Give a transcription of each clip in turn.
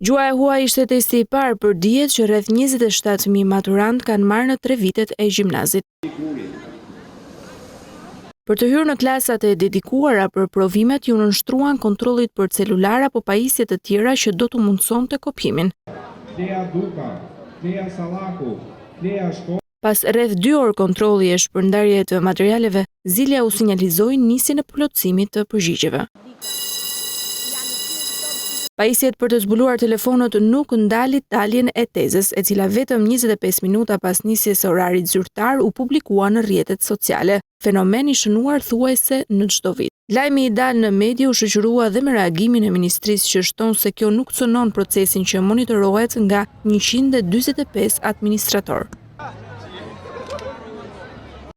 Gjua e huaj ishte testi I parë për dihet që rreth 27.000 maturant kanë marrë në 3 vitet e gjimnazit. Për të hyrë në klasat e dedikuara për provimet ju nënshtruan kontrollit për celular apo pajisje të tjera që do të mundsonte kopjimin. Pas rreth 2 orë kontrolli e shpërndarje të materialeve, zilja u sinjalizoi nisjen e plotësimit të përgjigjeve. Pajisjet për të zbuluar telefonët nuk ndalit daljen e tezës, e cila vetëm 25 minuta pas nisjes së orarit zyrtar u publikua në rrjetet sociale, fenomen I shënuar thuajse në çdo vit. Lajmi I dal në media u shoqërua dhe me reagimin e ministrisë që shton se kjo nuk cënon procesin që monitorohet nga 145 administrator.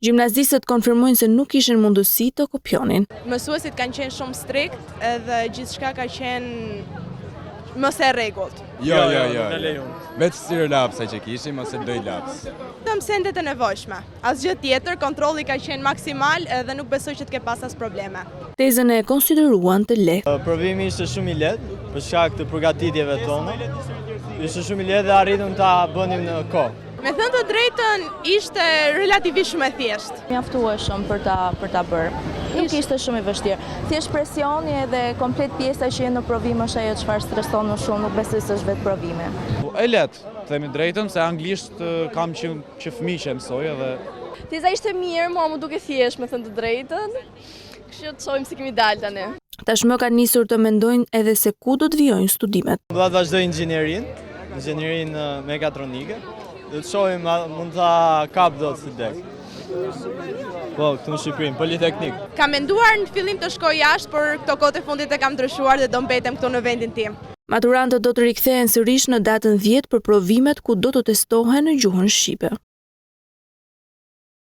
Gjimnazistët konfirmojnë se nuk kishin mundësi të kopjonin. Mësuesit kanë qenë shumë strikt edhe gjithçka ka qenë mos e rregullt. Jo. Vetë sirë lapsa që kishim ose doj laps. Të mësendet e nevojshme. Asgjë tjetër, kontrolli ka qenë maksimal edhe nuk besoj që të ke pas as probleme. Tezën e konsideruan të lehtë. Provimi ishte shumë I lehtë për shkak të përgatitjeve tona. Ishte shumë I lehtë dhe arritëm ta bënim në kohë. Me thënë të drejtën, ishte relativisht shumë e thjeshtë. Mjaftueshëm për ta bërë. Nuk ishte shumë I vështirë. Thjesht presioni edhe komplet pjesa që në provim është ajo çfarë streson më shumë, nuk besoj se është vetë provimi. E lehtë, themi drejtën, se anglisht kam që fëmijë që mësoj edhe. Teza ishte mirë, mua më duke thjesht, me thënë të drejtën. Kështu të shohim si kemi dalë tani. Tashmë kanë nisur të mendojnë edhe se ku do të vijojnë studimet. Do ta vazhdoj inxhinierinë mekatronike. Dhe të shohim mund ta kap dot si dek. Po, këtu në Shqipërinë, Politeknik. Kam menduar në fillim të shkoj jashtë, por këto kohë të fundit e kam ndryshuar dhe do mbetem këtu në vendin tim. Maturantët do të rikthehen sërish në datën 10 për provimet ku do të testohen në gjuhën shqipe.